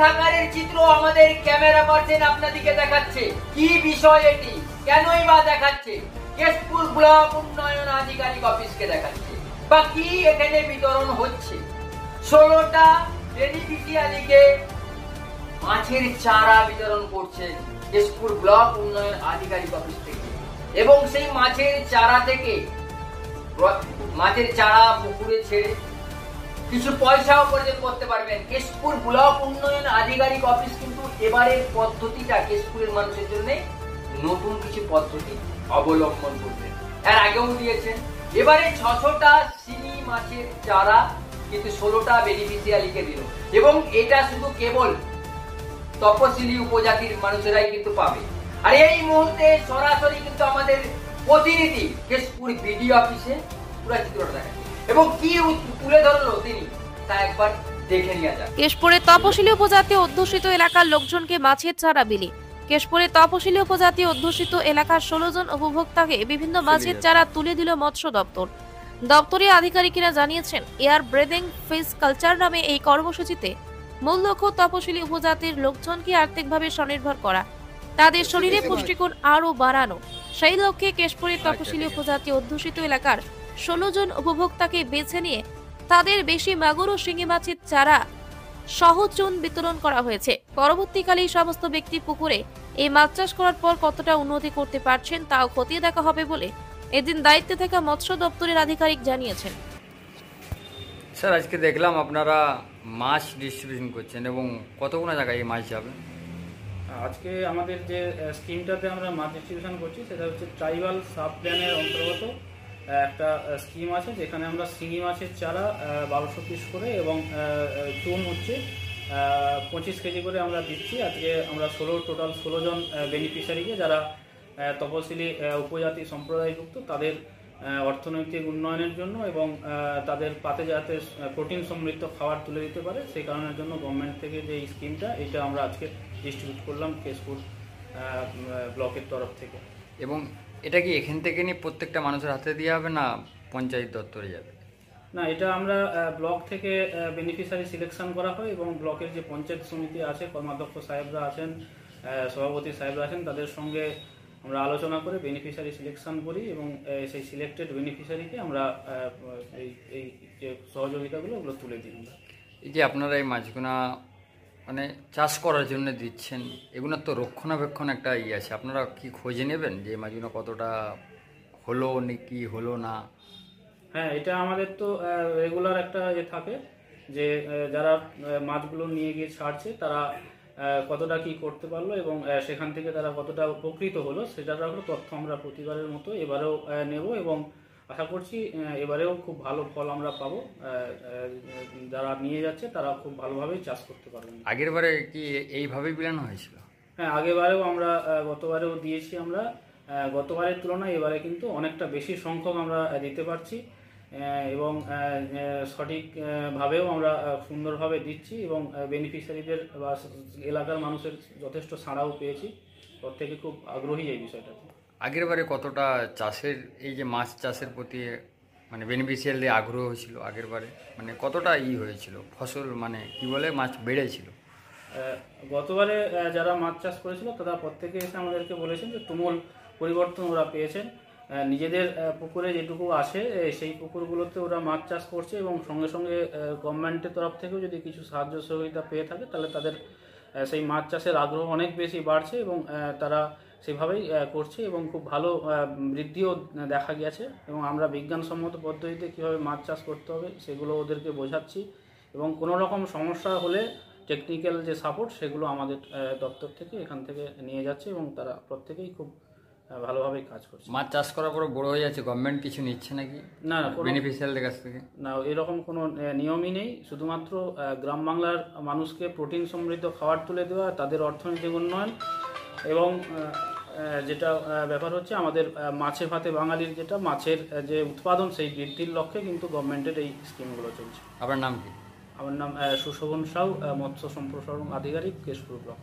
গ্রন্থাগারের চিত্র আমাদের ক্যামেরা পার্সন আপনাদেরকে দেখাচ্ছে। কি বিষয় এটি, কেনই বা দেখাচ্ছে? কেশপুর ব্লক উন্নয়ন আধিকারিক অফিসকে দেখাচ্ছে। বা কি এখানে বিতরণ হচ্ছে? 16টা বেনিফিশিয়ারিকে মাছের চারা বিতরণ করছে কেশপুর ব্লক উন্নয়ন আধিকারিক অফিস থেকে। এবং সেই মাছের চারা থেকে মাছের চারা পুকুরে ছেড়ে কিছু পয়সা উপার্জন করতে পারবেন। কেশপুর ব্লক উন্নয়ন আধিকারিক অফিস কিন্তু এবারের পদ্ধতিটা কেশপুরের মানুষের জন্য নতুন কিছু পদ্ধতি অবলম্বন করবে। এর আগেও দিয়েছেন। এবারে 600টা শিঙি মাছের চারা কিন্তু 16টা বেনিফিশিয়ারিকে দিল। এবং এটা শুধু কেবল তপশিলি উপজাতির মানুষেরাই কিন্তু পাবে। আর এই মুহূর্তে সরাসরি কিন্তু আমাদের প্রতিনিধি কেশপুর বিডিও অফিসে পুরো চিত্রটা দেখাচ্ছে এবং কি তুলে ধরলো তিনি তা একবার দেখে নিয়ে যাক। কেশপুরে তপশিলি উপজাতি অধ্যুষিত এলাকার লোকজনকে মাছের চারা বিলি। কেশপুরে তপশিলি উপজাতি অধ্যুষিত এলাকার 16 জন উপভোক্তাকে বিভিন্ন মাছের চারা তুলে দিল মৎস্য দপ্তর। দপ্তরের আধিকারিকেরা জানিয়েছেন, এয়ার ব্রিদিং ফিশ কালচার নামে এই কর্মসূচিতে মূল লক্ষ্য তপশিলি উপজাতির লোকজনকে আর্থিকভাবে স্বনির্ভর করা, তাদের শরীরে পুষ্টিগুণ আরো বাড়ানো। সেই লক্ষ্যে কেশপুরের তপশিলি উপজাতি অধ্যুষিত এলাকার 16 জন উপভোক্তাকে বেছে নিয়ে তাদের বেশি মাগুর ও শিঙি মাছের চারা সহ চুন বিতরণ করা হয়েছে। পরবর্তীকালে এই সমস্ত ব্যক্তি পুকুরে এই মাছ চাষ করার পর কতটা উন্নতি করতে পারছেন তাও খতিয়ে দেখা হবে বলে এদিন দায়িত্বে থাকা মৎস্য দপ্তরের আধিকারিক জানিয়েছেন। স্যার, আজকে দেখলাম আপনারা মাছ ডিস্ট্রিবিউশন করছেন এবং কতগুলো জায়গায় এই মাছ যাবে? আজকে আমাদের যে স্কিমটাতে আমরা মাছ ডিস্ট্রিবিউশন করছি সেটা হচ্ছে ট্রাইবাল সাব প্ল্যানের অন্তর্গত একটা স্কিম আছে, যেখানে আমরা শিঙি মাছের চারা 1200 পিস করে এবং চুন হচ্ছে 25 কেজি করে আমরা দিচ্ছি। আজকে আমরা টোটাল 16 জন বেনিফিশিয়ারিকে, যারা তপশিলি উপজাতি সম্প্রদায়ভুক্ত, তাদের অর্থনৈতিক উন্নয়নের জন্য এবং তাদের পাতে যাতে প্রোটিন সমৃদ্ধ খাবার তুলে দিতে পারে সেই কারণের জন্য গভর্নমেন্ট থেকে যে এই স্কিমটা, এটা আমরা আজকে ডিস্ট্রিবিউট করলাম কেশপুর ব্লকের তরফ থেকে। এবং এটা কি এখান থেকে নিয়ে প্রত্যেকটা মানুষের হাতে দেওয়া হবে না পঞ্চায়েত দপ্তরে যাবে? না, এটা আমরা ব্লক থেকে বেনিফিশিয়ারি সিলেকশন করা হয় এবং ব্লকের যে পঞ্চায়েত সমিতি আছে, কর্মাধ্যক্ষ সাহেবরা আছেন, সভাপতি সাহেবরা আছেন, তাদের সঙ্গে আমরা আলোচনা করে বেনিফিশিয়ারি সিলেকশন করি এবং সেই সিলেক্টেড বেনিফিশিয়ারিকে আমরা এই যে সহযোগিতাগুলো ওগুলো তুলে দিই। এই যে আপনারা এই মাছগুলো মানে চাষ করার জন্য দিচ্ছেন, এগুলোর তো রক্ষণাবেক্ষণ একটা আছে, আপনারা কি খোঁজে নেবেন যে মাছগুলো কতটা হলো নাকি হলো না? হ্যাঁ, এটা আমাদের তো রেগুলার একটা থাকে যে যারা মাছগুলো নিয়ে গিয়ে ছাড়ছে তারা কতটা কি করতে পারলো এবং সেখান থেকে তারা কতটা উপকৃত হলো সেটার একটা তথ্য আমরা প্রতিবারের মতো এবারেও নেব এবং আশা করছি এবারেও খুব ভালো ফল আমরা পাবো। যারা নিয়ে যাচ্ছে তারা খুব ভালোভাবেই চাষ করতে পারবেন। আগের বারে কি এইভাবেই বিলানো হয়েছিল? হ্যাঁ, আগেরবারেও আমরা গতবারেও দিয়েছি। আমরা গতবারের তুলনায় এবারে কিন্তু অনেকটা বেশি সংখ্যক আমরা দিতে পারছি এবং সঠিকভাবেও আমরা সুন্দরভাবে দিচ্ছি এবং বেনিফিশিয়ারিদের বা এলাকার মানুষের যথেষ্ট সাড়াও পেয়েছি। প্রত্যেকে খুব আগ্রহী এই বিষয়টাতে। আগের বারে কতটা চাষের এই যে মাছ চাষের প্রতি মানে বেনিফিশিয়ারিদের আগ্রহ হয়েছিল আগের বারে, মানে কতটা হয়েছিল ফসল, মানে কি বলে মাছ বেড়েছিল? গতবারে যারা মাছ চাষ করেছিল তারা প্রত্যেকে এসে আমাদেরকে বলেছেন যে তুমুল পরিবর্তন ওরা পেয়েছেন। নিজেদের পুকুরে যেটুকু আসে সেই পুকুরগুলোতে ওরা মাছ চাষ করছে এবং সঙ্গে সঙ্গে গভর্নমেন্টের তরফ থেকেও যদি কিছু সাহায্য সহযোগিতা পেয়ে থাকে তাহলে তাদের সেই মাছ চাষের আগ্রহ অনেক বেশি বাড়ছে এবং তারা সেভাবেই করছে এবং খুব ভালো বৃদ্ধিও দেখা গেছে। এবং আমরা বিজ্ঞানসম্মত পদ্ধতিতে কীভাবে মাছ চাষ করতে হবে সেগুলো ওদেরকে বোঝাচ্ছি এবং কোনো রকম সমস্যা হলে টেকনিক্যাল যে সাপোর্ট সেগুলো আমাদের দপ্তর থেকে এখান থেকে নিয়ে যাচ্ছে এবং তারা প্রত্যেকেই খুব ভালোভাবে কাজ করছে। মাছ চাষ করার পরে বড় হয়ে যাচ্ছে, গভর্নমেন্ট কিছু নিচ্ছে নাকি না বেনিফিশিয়ারিদের কাছ থেকে? না, এরকম কোনো নিয়মই নেই। শুধুমাত্র গ্রাম বাংলার মানুষকে প্রোটিন সমৃদ্ধ খাবার তুলে দেওয়া, তাদের অর্থনৈতিক উন্নয়ন এবং যেটা ব্যাপার হচ্ছে আমাদের মাছে ভাতে বাঙালির যেটা মাছের যে উৎপাদন সেই বৃদ্ধির লক্ষ্যে কিন্তু গভর্নমেন্টের এই স্কিমগুলো চলছে। আপনার নাম কি? আমার নাম সুশোভন সাউ, মৎস্য সম্প্রসারণ আধিকারিক, কেশপুর ব্লক।